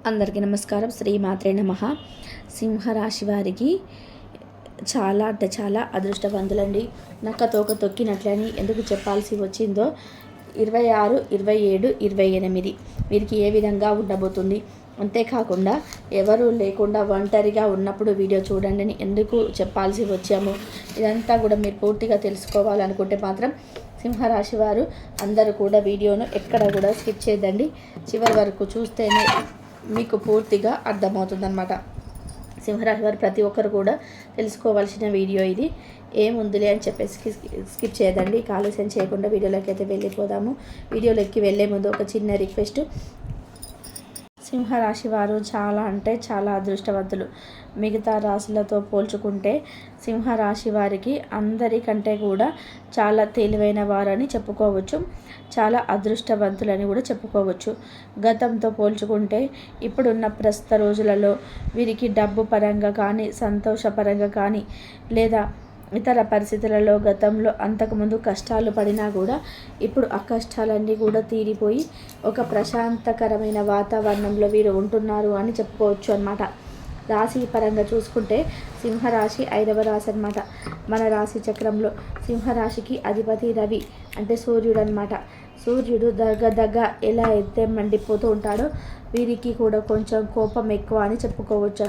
అందరికీ నమస్కారం. శ్రీమాత్రే నమః. సింహరాశి వారికి చాలా అంటే చాలా అదృష్టవంతులండి. నక్క తోక తొక్కినట్లని ఎందుకు చెప్పాల్సి వచ్చిందో 26, 27, 28 వీరికి ఏ విధంగా ఉండబోతుంది, అంతేకాకుండా ఎవరు లేకుండా ఒంటరిగా ఉన్నప్పుడు వీడియో చూడండి అని ఎందుకు చెప్పాల్సి వచ్చాము, ఇదంతా కూడా మీరు పూర్తిగా తెలుసుకోవాలనుకుంటే మాత్రం సింహరాశి వారు అందరూ కూడా వీడియోను ఎక్కడ కూడా స్కిప్ చేయదండి. చివరి వరకు చూస్తేనే మీకు పూర్తిగా అర్థమవుతుందన్నమాట. సింహరాశి వారు ప్రతి ఒక్కరు కూడా తెలుసుకోవాల్సిన వీడియో ఇది. ఏముందిలే అని చెప్పేసి స్కిప్ చేయదండి. ఆలస్యం చేయకుండా వీడియోలోకి అయితే వెళ్ళిపోదాము. వీడియోలోకి వెళ్ళే ముందు ఒక చిన్న రిక్వెస్ట్. సింహరాశి వారు చాలా అంటే చాలా అదృష్టవంతులు. మిగతా రాశులతో పోల్చుకుంటే సింహరాశి వారికి అందరికంటే కూడా చాలా తెలివైన వారని చెప్పుకోవచ్చు. చాలా అదృష్టవంతులని కూడా చెప్పుకోవచ్చు. గతంతో పోల్చుకుంటే ఇప్పుడున్న ప్రస్తుత రోజులలో వీరికి డబ్బు పరంగా కానీ, సంతోషపరంగా కానీ, లేదా ఇతర పరిస్థితులలో గతంలో అంతకుముందు కష్టాలు పడినా కూడా ఇప్పుడు ఆ కష్టాలన్నీ కూడా తీరిపోయి ఒక ప్రశాంతకరమైన వాతావరణంలో వీరు ఉంటున్నారు అని చెప్పుకోవచ్చు అన్నమాట. రాశి పరంగా చూసుకుంటే సింహరాశి 5వ రాశి అన్నమాట. మన రాశి చక్రంలో సింహరాశికి అధిపతి రవి అంటే సూర్యుడు అన్నమాట. సూర్యుడు దగ్గ ఎలా అయితే మండిపోతూ ఉంటాడో వీరికి కూడా కొంచెం కోపం ఎక్కువ అని చెప్పుకోవచ్చు.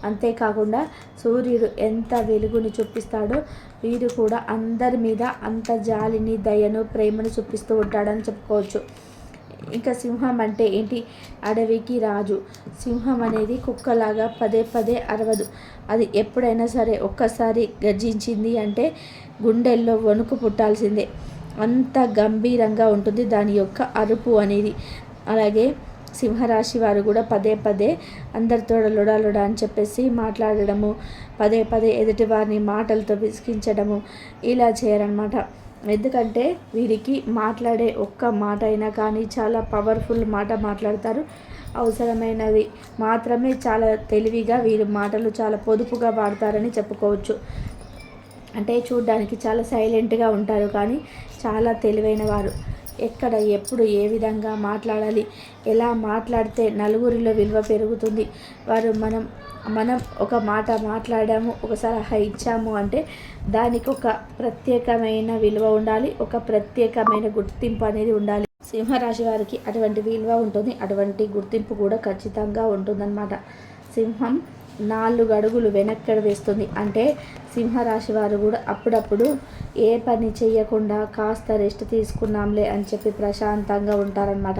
అంతేకాకుండా సూర్యుడు ఎంత వెలుగుని చూపిస్తాడో వీరు కూడా అందరి మీద అంత జాలిని, దయను, ప్రేమను చూపిస్తూ ఉంటాడని చెప్పుకోవచ్చు. ఇంకా సింహం అంటే ఏంటి? అడవికి రాజు. సింహం అనేది కుక్కలాగా పదే పదే అరవదు. అది ఎప్పుడైనా సరే ఒక్కసారి గర్జించింది అంటే గుండెల్లో వణుకు పుట్టాల్సిందే. అంత గంభీరంగా ఉంటుంది దాని యొక్క అరుపు అనేది. అలాగే సింహరాశి వారు కూడా పదే పదే అందరితో లొడ అని చెప్పేసి మాట్లాడడము, పదే పదే ఎదుటి వారిని మాటలతో విసిగించడము ఇలా చేయరన్నమాట. ఎందుకంటే వీరికి మాట్లాడే ఒక్క మాట అయినా కానీ చాలా పవర్ఫుల్ మాట మాట్లాడతారు. అవసరమైనది మాత్రమే చాలా తెలివిగా వీరి మాటలు చాలా పొదుపుగా వాడతారని చెప్పుకోవచ్చు. అంటే చూడ్డానికి చాలా సైలెంట్గా ఉంటారు కానీ చాలా తెలివైన వారు. ఎక్కడ ఎప్పుడు ఏ విధంగా మాట్లాడాలి, ఎలా మాట్లాడితే నలుగురిలో విలువ పెరుగుతుంది, వారు మనం ఒక మాట మాట్లాడాము, ఒక సలహా ఇచ్చాము అంటే దానికి ఒక ప్రత్యేకమైన విలువ ఉండాలి, ఒక ప్రత్యేకమైన గుర్తింపు అనేది ఉండాలి. సింహరాశి వారికి అటువంటి విలువ ఉంటుంది, అటువంటి గుర్తింపు కూడా ఖచ్చితంగా ఉంటుందన్నమాట. సింహం 4 అడుగులు వెనక్కడ వేస్తుంది అంటే సింహరాశి వారు కూడా అప్పుడప్పుడు ఏ పని చేయకుండా కాస్త రెస్ట్ తీసుకున్నాంలే అని చెప్పి ప్రశాంతంగా ఉంటారనమాట.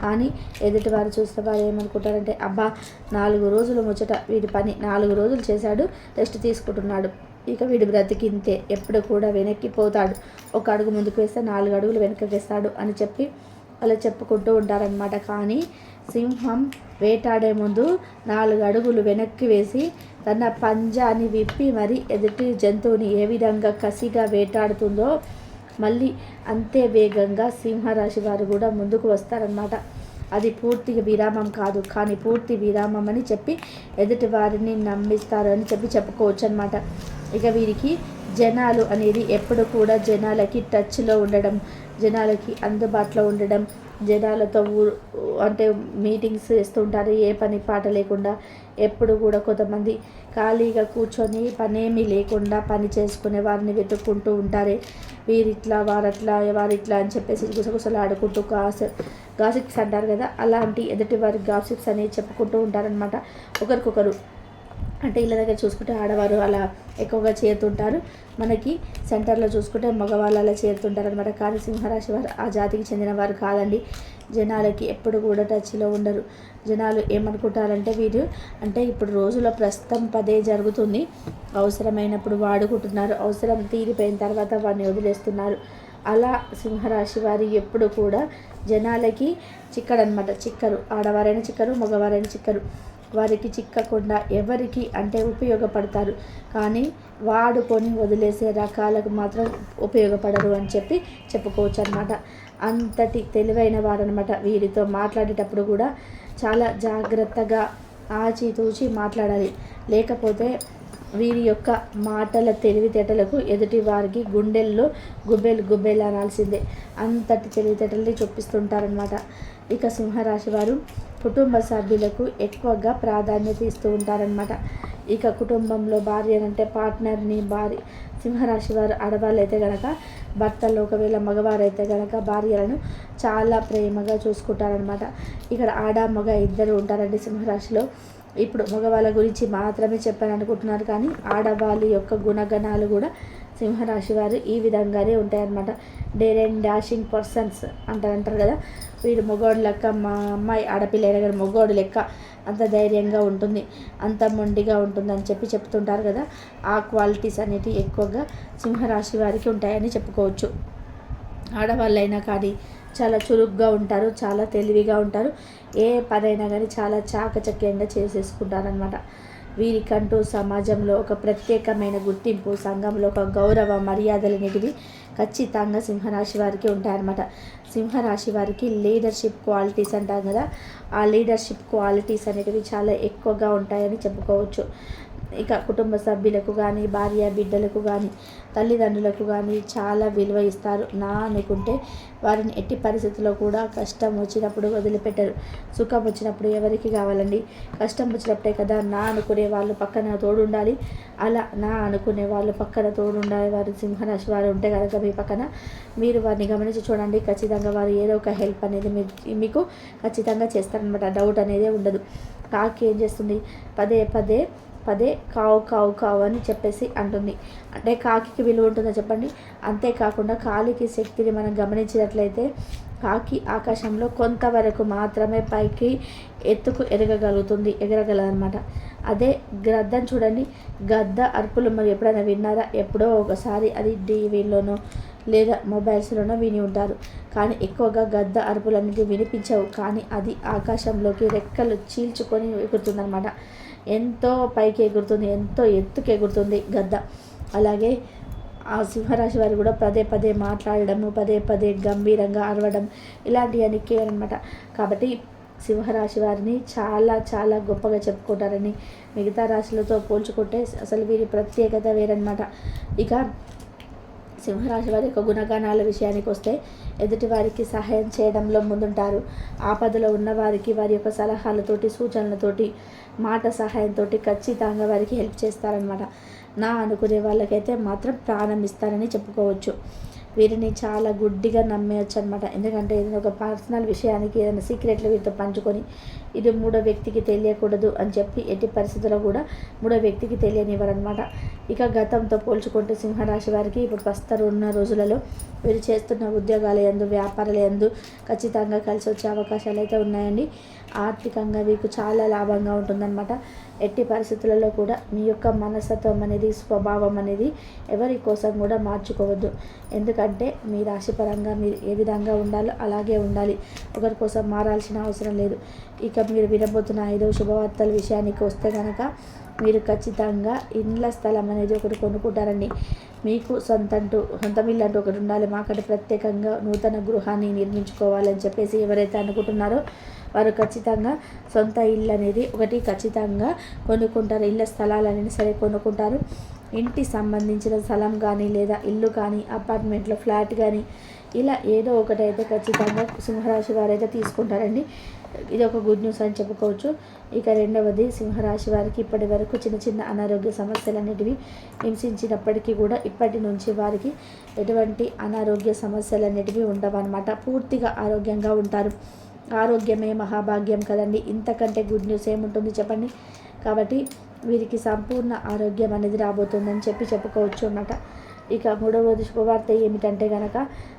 కానీ ఎదుటివారు చూస్తే వారు ఏమనుకుంటారంటే, అబ్బా 4 రోజులు ముచ్చట వీడి పని 4 రోజులు చేశాడు, రెస్ట్ తీసుకుంటున్నాడు, ఇక వీడు బ్రతికింతే, ఎప్పుడు కూడా వెనక్కి పోతాడు, ఒక అడుగు ముందుకు వేస్తే 4 అడుగులు వెనక్కి వేస్తాడు అని చెప్పి అలా చెప్పుకుంటూ ఉంటారనమాట. కానీ సింహం వేటాడే ముందు 4 అడుగులు వెనక్కి వేసి తన పంజాని విప్పి మరి ఎదుటి జంతువుని ఏ విధంగా కసిగా వేటాడుతుందో మళ్ళీ అంతే వేగంగా సింహరాశి వారు కూడా ముందుకు వస్తారనమాట. అది పూర్తిగా విరామం కాదు, కానీ పూర్తి విరామం అని చెప్పి ఎదుటి వారిని నమ్మిస్తారు అని చెప్పుకోవచ్చు అనమాట. ఇక వీరికి జనాలు అనేది ఎప్పుడు కూడా జనాలకి టచ్లో ఉండడం, జనాలకి అందుబాటులో ఉండడం, జనాలతో అంటే మీటింగ్స్ చేస్తుంటారు ఏ పని పాట లేకుండా. ఎప్పుడు కూడా కొంతమంది ఖాళీగా కూర్చొని పనేమీ లేకుండా పని చేసుకునే వారిని వెతుక్కుంటూ ఉంటారే, వీరిట్లా వారిట్లా అని చెప్పేసి గుసగుసలు ఆడుకుంటూ గాసిప్స్ అంటారు కదా, అలాంటి ఎదుటి వారి గాసిప్స్ అనేవి చెప్పుకుంటూ ఉంటారనమాట ఒకరికొకరు. అంటే ఇళ్ళ దగ్గర చూసుకుంటే ఆడవారు అలా ఎక్కువగా చేరుతుంటారు, మనకి సెంటర్లో చూసుకుంటే మగవాళ్ళు అలా చేరుతుంటారు అనమాట. కానీ సింహరాశి వారు ఆ జాతికి చెందిన వారు కాదండి. జనాలకి ఎప్పుడు కూడా టచ్లో ఉండరు. జనాలు ఏమనుకుంటారంటే వీరు అంటే ఇప్పుడు రోజులో ప్రస్తుతం పదే జరుగుతుంది, అవసరమైనప్పుడు వాడుకుంటున్నారు, అవసరం తీరిపోయిన తర్వాత వాడిని వదిలేస్తున్నారు. అలా సింహరాశి వారి ఎప్పుడు కూడా జనాలకి చిక్కడనమాట. చిక్కరు, ఆడవారైనా చిక్కరు, మగవారైనా చిక్కరు. వారికి చిక్కకుండా ఎవరికి అంటే ఉపయోగపడతారు, కానీ వాడుకొని వదిలేసే రకాలకు మాత్రం ఉపయోగపడరు అని చెప్పుకోవచ్చు అనమాట. అంతటి తెలివైన వారనమాట. వీరితో మాట్లాడేటప్పుడు కూడా చాలా జాగ్రత్తగా ఆచితూచి మాట్లాడాలి, లేకపోతే వీరి యొక్క మాటల తెలివితేటలకు ఎదుటి వారికి గుండెల్లో గుబ్బెలు అనాల్సిందే. అంతటి తెలివితేటల్ని చూపిస్తుంటారనమాట. ఇక సింహరాశి వారు కుటుంబ సభ్యులకు ఎక్కువగా ప్రాధాన్యత ఇస్తూ ఉంటారనమాట. ఇక కుటుంబంలో భార్యనంటే పార్ట్నర్ని సింహరాశి వారు ఆడవాళ్ళు అయితే కనుక భర్తలు, ఒకవేళ మగవారైతే కనుక భార్యలను చాలా ప్రేమగా చూసుకుంటారనమాట. ఇక్కడ ఆడ మగ ఇద్దరు ఉంటారండి సింహరాశిలో. ఇప్పుడు మగవాళ్ళ గురించి మాత్రమే చెప్పాను అనుకుంటున్నారు, కానీ ఆడవాళ్ళ యొక్క గుణగణాలు కూడా సింహరాశి వారు ఈ విధంగానే ఉంటాయన్నమాట. డేర్ అండ్ డాషింగ్ పర్సన్స్ అంటారు కదా, వీడు మొగోడు లెక్క, మా అమ్మాయి ఆడపిల్ల అయినా కానీ మొగోడు లెక్క అంత ధైర్యంగా ఉంటుంది, అంత మొండిగా ఉంటుంది అని చెప్తుంటారు కదా. ఆ క్వాలిటీస్ అనేటివి ఎక్కువగా సింహరాశి వారికి ఉంటాయని చెప్పుకోవచ్చు. ఆడవాళ్ళైనా కానీ చాలా చురుగ్గా ఉంటారు, చాలా తెలివిగా ఉంటారు, ఏ పనైనా కానీ చాలా చాకచక్యంగా చేసేసుకుంటారనమాట. వీరికంటూ సమాజంలో ఒక ప్రత్యేకమైన గుర్తింపు, సంఘంలో ఒక గౌరవ మర్యాదలు అనేటివి ఖచ్చితంగా సింహరాశి వారికి ఉంటాయన్నమాట. సింహరాశి వారికి లీడర్షిప్ క్వాలిటీస్ అంటాం కదా, ఆ లీడర్షిప్ క్వాలిటీస్ అనేటివి చాలా ఎక్కువగా ఉంటాయని చెప్పుకోవచ్చు. ఇక కుటుంబ సభ్యులకు కానీ, భార్య బిడ్డలకు కానీ, తల్లిదండ్రులకు కానీ చాలా విలువ ఇస్తారు. నా అనుకుంటే వారిని ఎట్టి పరిస్థితుల్లో కూడా కష్టం వచ్చినప్పుడు వదిలిపెట్టరు. సుఖం వచ్చినప్పుడు ఎవరికి కావాలండి? కష్టం వచ్చినప్పుడే కదా నా అనుకునే వాళ్ళు పక్కన తోడు ఉండాలి. అలా నా అనుకునే వాళ్ళు పక్కన తోడు ఉండాలి. వారు సింహరాశి వారు ఉంటే కనుక మీ పక్కన మీరు వారిని గమనించి చూడండి, ఖచ్చితంగా వారు ఏదో ఒక హెల్ప్ అనేది మీకు ఖచ్చితంగా చేస్తారనమాట. డౌట్ అనేది ఉండదు. కాకి ఏం చేస్తుంది? పదే పదే కావు కావు కావు అని చెప్పేసి అంటుంది. అంటే కాకి విలువ ఉంటుందో చెప్పండి. అంతేకాకుండా కాలికి శక్తిని మనం గమనించినట్లయితే కాకి ఆకాశంలో కొంతవరకు మాత్రమే పైకి ఎగరగలదన్నమాట. అదే గద్దని చూడండి, గద్ద అరుపులు మరి ఎప్పుడైనా విన్నారా? ఎప్పుడో ఒకసారి అది టీవీలోనో లేదా మొబైల్స్లోనో విని ఉంటారు, కానీ ఎక్కువగా గద్ద అరుపులు అనేది వినిపించవు. కానీ అది ఆకాశంలోకి రెక్కలు చీల్చుకొని ఎగురుతుందన్నమాట. ఎంతో పైకి ఎగురుతుంది, ఎంతో ఎత్తుకు ఎగురుతుంది గద్ద. అలాగే ఆ సింహరాశి వారు కూడా పదే మాట్లాడడము, పదే గంభీరంగా అరవడం ఇలాంటివన్నీ కేర్ అనమాట. కాబట్టి సింహరాశి వారిని చాలా చాలా గొప్పగా చెప్పుకుంటారని, మిగతా రాశులతో పోల్చుకుంటే అసలు వీరి ప్రత్యేకత వేరనమాట. ఇక సింహరాశి వారి యొక్క గుణగణాల విషయానికి వస్తే ఎదుటి వారికి సహాయం చేయడంలో ముందుంటారు. ఆపదలో ఉన్నవారికి వారి యొక్క సలహాలతోటి, సూచనలతోటి, మాట సహాయంతో ఖచ్చితంగా వారికి హెల్ప్ చేస్తారనమాట. నా అనుకునే వాళ్ళకైతే మాత్రం ప్రాణం ఇస్తారని చెప్పుకోవచ్చు. వీరిని చాలా గుడ్డిగా నమ్మేయచ్చు అనమాట. ఎందుకంటే ఏదైనా ఒక పర్సనల్ విషయానికి ఏదైనా సీక్రెట్లు వీరితో పంచుకొని ఇది మూడో వ్యక్తికి తెలియకూడదు అని చెప్పి ఎట్టి పరిస్థితుల్లో కూడా మూడో వ్యక్తికి తెలియనివ్వరనమాట. ఇక గతంతో పోల్చుకుంటే సింహరాశి వారికి ఇప్పుడు ప్రస్తుతం ఉన్న రోజులలో వీరు చేస్తున్న ఉద్యోగాల యందు, వ్యాపారాల యందు ఖచ్చితంగా కలిసి వచ్చే అవకాశాలు అయితే ఉన్నాయండి. ఆర్థికంగా మీకు చాలా లాభంగా ఉంటుందన్నమాట. ఎట్టి పరిస్థితులలో కూడా మీ యొక్క మనస్తత్వం అనేది, స్వభావం అనేది ఎవరి కోసం కూడా మార్చుకోవద్దు. ఎందుకంటే మీ రాశిపరంగా మీరు ఏ విధంగా ఉండాలో అలాగే ఉండాలి, ఒకరి కోసం మారాల్సిన అవసరం లేదు. ఇక మీరు వినబోతున్న 5వ శుభవార్తల విషయానికి వస్తే కనుక మీరు ఖచ్చితంగా ఇండ్ల స్థలం అనేది ఒకటి కొనుక్కుంటారండి. మీకు సొంతం ఇల్లు అంటూ ఒకటి ఉండాలి, మాకంటే ప్రత్యేకంగా నూతన గృహాన్ని నిర్మించుకోవాలని చెప్పేసి ఎవరైతే అనుకుంటున్నారో వారు ఖచ్చితంగా సొంత ఇల్లు అనేది ఒకటి ఖచ్చితంగా కొనుక్కుంటారు. ఇళ్ళ స్థలాలు అనేది సరే కొనుక్కుంటారు. ఇంటి సంబంధించిన స్థలం కానీ, లేదా ఇల్లు కానీ, అపార్ట్మెంట్లో ఫ్లాట్ కానీ, ఇలా ఏదో ఒకటైతే ఖచ్చితంగా సింహరాశి వారైతే తీసుకుంటారండి. ఇది ఒక గుడ్ న్యూస్ అని చెప్పుకోవచ్చు. ఇక రెండవది, సింహరాశి వారికి ఇప్పటి వరకు చిన్న అనారోగ్య సమస్యలు అనేటివి హింసించినప్పటికీ కూడా ఇప్పటి నుంచి వారికి ఎటువంటి అనారోగ్య సమస్యలు అనేటివి ఉండవన్నమాట. పూర్తిగా ఆరోగ్యంగా ఉంటారు. ఆరోగ్యమే మహాభాగ్యం కదండి, ఇంతకంటే గుడ్ న్యూస్ ఏముంటుంది చెప్పండి. కాబట్టి వీరికి సంపూర్ణ ఆరోగ్యం అనేది రాబోతుందని చెప్పుకోవచ్చు అన్నమాట. ఇక మూడవది శుభవార్త ఏమిటంటే కనుక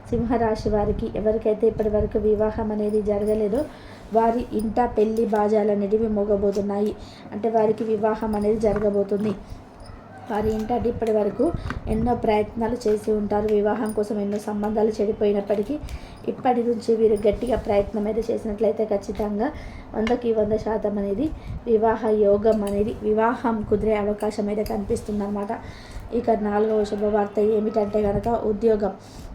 సింహరాశి వారికి ఎవరికైతే ఇప్పటి వరకు వివాహం అనేది జరగలేదో వారి ఇంట పెళ్లి బాజాలు అనేటివి మోగబోతున్నాయి. అంటే వారికి వివాహం అనేది జరగబోతుంది. వారి ఇంట ఇప్పటి వరకు ఎన్నో ప్రయత్నాలు చేసి ఉంటారు, వివాహం కోసం ఎన్నో సంబంధాలు చెడిపోయినప్పటికీ ఇప్పటి నుంచి వీరు గట్టిగా ప్రయత్నం అయితే చేసినట్లయితే ఖచ్చితంగా 100% అనేది వివాహ యోగం అనేది, వివాహం కుదిరే అవకాశం అయితే కనిపిస్తుందన్నమాట. ఇక 4వ శుభవార్త ఏమిటంటే కనుక ఉద్యోగం.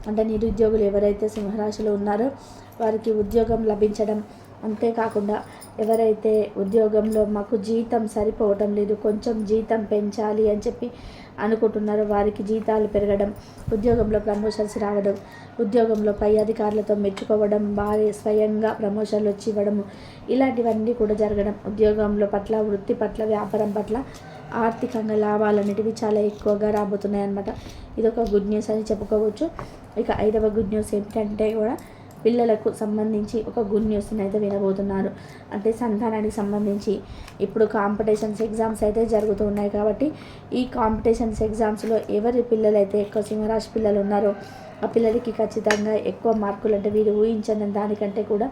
అంటే నిరుద్యోగులు ఎవరైతే సింహరాశిలో ఉన్నారో వారికి ఉద్యోగం లభించడం, అంతేకాకుండా ఎవరైతే ఉద్యోగంలో మాకు జీతం సరిపోవటం లేదు, కొంచెం జీతం పెంచాలి అని చెప్పి అనుకుంటున్నారో వారికి జీతాలు పెరగడం, ఉద్యోగంలో ప్రమోషన్స్ రావడం, ఉద్యోగంలో పై అధికారులతో మెచ్చుకోవడం, వారి స్వయంగా ప్రమోషన్లు వచ్చి ఇవ్వడము, ఇలాంటివన్నీ కూడా జరగడం, ఉద్యోగంలో పట్ల, వృత్తి పట్ల, వ్యాపారం పట్ల ఆర్థికంగా లాభాలు అనేటివి చాలా ఎక్కువగా రాబోతున్నాయి అన్నమాట. ఇదొక గుడ్ న్యూస్ అని చెప్పుకోవచ్చు. ఇక 5వ గుడ్ న్యూస్ ఏంటంటే కూడా పిల్లలకు సంబంధించి ఒక గుడ్ న్యూస్ని అయితే వినబోతున్నారు. అంటే సంతానానికి సంబంధించి ఇప్పుడు కాంపిటీషన్స్ ఎగ్జామ్స్ అయితే జరుగుతూ ఉన్నాయి కాబట్టి ఈ కాంపిటీషన్స్ ఎగ్జామ్స్లో ఎవరి పిల్లలైతే ఎక్కువ సింహరాశి పిల్లలు ఉన్నారో ఆ పిల్లలకి ఖచ్చితంగా ఎక్కువ మార్కులు, అంటే వీరు ఊహించిన దానికంటే కూడా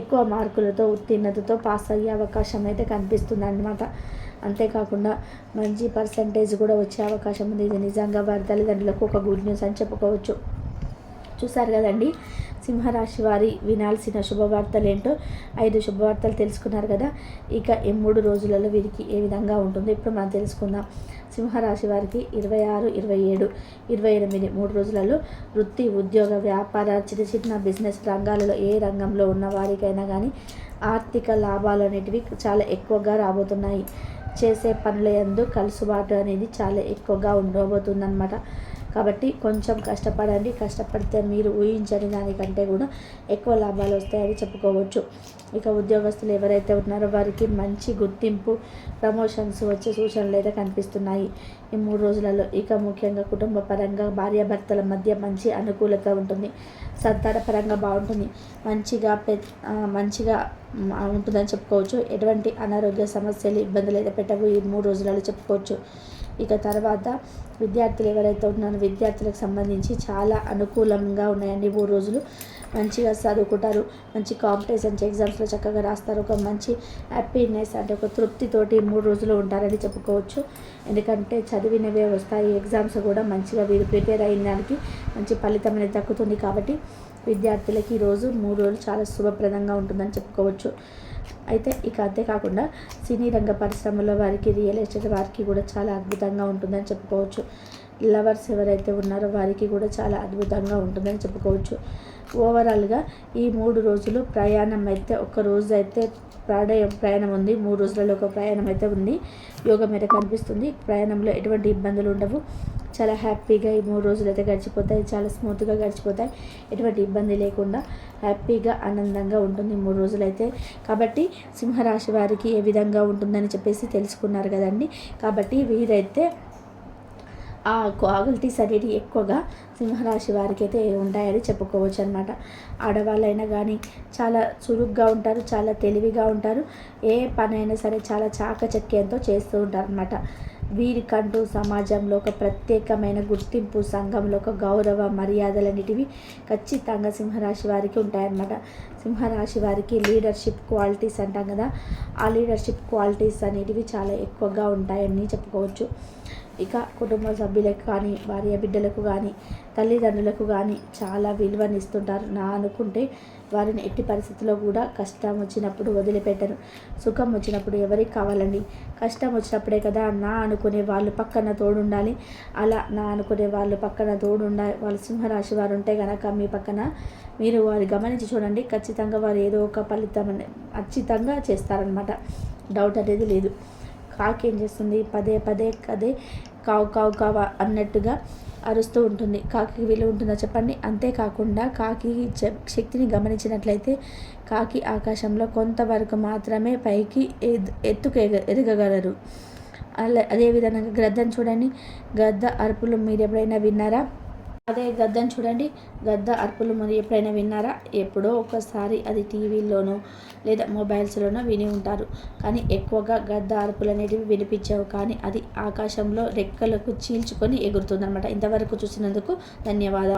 ఎక్కువ మార్కులతో ఉత్తీర్ణతతో పాస్ అయ్యే అవకాశం అయితే కనిపిస్తుంది అన్నమాట. అంతేకాకుండా మంచి పర్సంటేజ్ కూడా వచ్చే అవకాశం ఉంది. ఇది నిజంగా వారి తల్లిదండ్రులకు ఒక గుడ్ న్యూస్ అని చెప్పుకోవచ్చు. చూసారు కదండి సింహరాశి వారి వినాల్సిన శుభవార్తలు ఏంటో. 5 శుభవార్తలు తెలుసుకున్నారు కదా. ఇక ఈ 3 రోజులలో వీరికి ఏ విధంగా ఉంటుందో ఇప్పుడు మనం తెలుసుకుందాం. సింహరాశి వారికి 26, 27, 28 3 రోజులలో వృత్తి, ఉద్యోగ, వ్యాపార, చిన్న బిజినెస్ రంగాలలో ఏ రంగంలో ఉన్న వారికైనా కానీ ఆర్థిక లాభాలు అనేటివి చాలా ఎక్కువగా రాబోతున్నాయి. చేసే పనుల యందు కలుసుబాటు అనేది చాలా ఎక్కువగా ఉండబోతుందన్నమాట. కాబట్టి కొంచెం కష్టపడండి. కష్టపడితే మీరు ఊహించని దానికంటే కూడా ఎక్కువ లాభాలు వస్తాయని చెప్పుకోవచ్చు. ఇక ఉద్యోగస్తులు ఎవరైతే ఉన్నారో వారికి మంచి గుర్తింపు, ప్రమోషన్స్ వచ్చే సూచనలు అయితే కనిపిస్తున్నాయి ఈ 3 రోజులలో. ఇక ముఖ్యంగా కుటుంబ పరంగా భార్యాభర్తల మధ్య మంచి అనుకూలత ఉంటుంది. సంతాన పరంగా బాగుంటుంది. మంచిగా ఉంటుందని చెప్పుకోవచ్చు. ఎటువంటి అనారోగ్య సమస్యలు, ఇబ్బందులు అయితే పెట్టవు ఈ 3 రోజులలో చెప్పుకోవచ్చు. ఇక తర్వాత విద్యార్థులు ఎవరైతే ఉన్నారో విద్యార్థులకు సంబంధించి చాలా అనుకూలంగా ఉన్నాయండి 3 రోజులు. మంచిగా చదువుకుంటారు, మంచి కాంపిటీషన్స్ ఎగ్జామ్స్లో చక్కగా రాస్తారు. ఒక మంచి హ్యాపీనెస్, అంటే ఒక తృప్తితోటి 3 రోజులు ఉంటారని చెప్పుకోవచ్చు. ఎందుకంటే చదివినవే వస్తాయి. ఎగ్జామ్స్ కూడా మంచిగా వీరు ప్రిపేర్ అయిన దానికి మంచి ఫలితం అనేది దక్కుతుంది. కాబట్టి విద్యార్థులకి ఈరోజు 3 రోజులు చాలా శుభప్రదంగా ఉంటుందని చెప్పుకోవచ్చు. అయితే ఇక అంతేకాకుండా సినీ రంగ పరిశ్రమలో వారికి, రియల్ ఎస్టేట్ వారికి కూడా చాలా అద్భుతంగా ఉంటుందని చెప్పుకోవచ్చు. లవర్స్ ఎవరైతే ఉన్నారో వారికి కూడా చాలా అద్భుతంగా ఉంటుందని చెప్పుకోవచ్చు. ఓవరాల్గా ఈ 3 రోజులు ప్రయాణం అయితే, ఒక రోజు అయితే ప్రయాణం ఉంది, 3 రోజులలో ఒక ప్రయాణం అయితే ఉంది. యోగం మీద కనిపిస్తుంది. ప్రయాణంలో ఎటువంటి ఇబ్బందులు ఉండవు. చాలా హ్యాపీగా ఈ 3 రోజులు అయితే గడిచిపోతాయి. చాలా స్మూత్గా గడిచిపోతాయి. ఎటువంటి ఇబ్బంది లేకుండా హ్యాపీగా, ఆనందంగా ఉంటుంది 3 రోజులైతే. కాబట్టి సింహరాశి వారికి ఏ విధంగా ఉంటుందని చెప్పేసి తెలుసుకున్నారు కదండి. కాబట్టి వీరైతే ఆ క్వాలిటీస్ అనేవి ఎక్కువగా సింహరాశి వారికి అయితే ఉంటాయని చెప్పుకోవచ్చు అనమాట. ఆడవాళ్ళైనా కానీ చాలా చురుగ్గా ఉంటారు, చాలా తెలివిగా ఉంటారు. ఏ పనైనా సరే చాలా చాకచక్యంతో చేస్తూ ఉంటారు అనమాట. వీరికంటూ సమాజంలో ఒక ప్రత్యేకమైన గుర్తింపు, సంఘంలో ఒక గౌరవ మర్యాదలన్నిటివి ఖచ్చితంగా సింహరాశి వారికి ఉంటాయన్నమాట. సింహరాశి వారికి లీడర్షిప్ క్వాలిటీస్ అంటాం కదా, ఆ లీడర్షిప్ క్వాలిటీస్ అనేటివి చాలా ఎక్కువగా ఉంటాయని చెప్పుకోవచ్చు. ఇక కుటుంబ సభ్యులకు కానీ, భార్య బిడ్డలకు కానీ, తల్లిదండ్రులకు కానీ చాలా విలువనిస్తుంటారు. నా అనుకుంటే వారిని ఎట్టి పరిస్థితుల్లో కూడా కష్టం వచ్చినప్పుడు వదిలిపెట్టరు. సుఖం వచ్చినప్పుడు ఎవరికి కావాలండి? కష్టం వచ్చినప్పుడే కదా నా అనుకునే వాళ్ళు పక్కన తోడుండాలి. అలా నా అనుకునే వాళ్ళు పక్కన తోడుండాలి. వాళ్ళు సింహరాశి వారు ఉంటే కనుక మీ పక్కన మీరు వారు గమనించి చూడండి. ఖచ్చితంగా వారు ఏదో ఒక ఫలితం ఖచ్చితంగా చేస్తారనమాట. డౌట్ అనేది లేదు. కాకి ఏం చేస్తుంది? పదే కదే కావు కావు కావ అన్నట్టుగా అరుస్తూ ఉంటుంది. కాకి విలువ ఉంటుందా చెప్పండి? అంతేకాకుండా కాకి శక్తిని గమనించినట్లయితే కాకి ఆకాశంలో కొంతవరకు మాత్రమే పైకి ఎత్తుకు ఎదగగలరు. అదేవిధంగా గద్దను చూడండి. గద్ద అరుపులు మీరు ఎప్పుడైనా విన్నారా? అదే గద్దను చూడండి. గద్ద అరుపులు మీరు ఎప్పుడైనా విన్నారా? ఎప్పుడో ఒకసారి అది టీవీల్లోనో లేదా మొబైల్స్లోనో విని ఉంటారు. కానీ ఎక్కువగా గద్ద అరుపులు అనేటివి వినిపించవు. కానీ అది ఆకాశంలో రెక్కలకు చీల్చుకొని ఎగురుతుందన్నమాట. ఇంతవరకు చూసినందుకు ధన్యవాదాలు.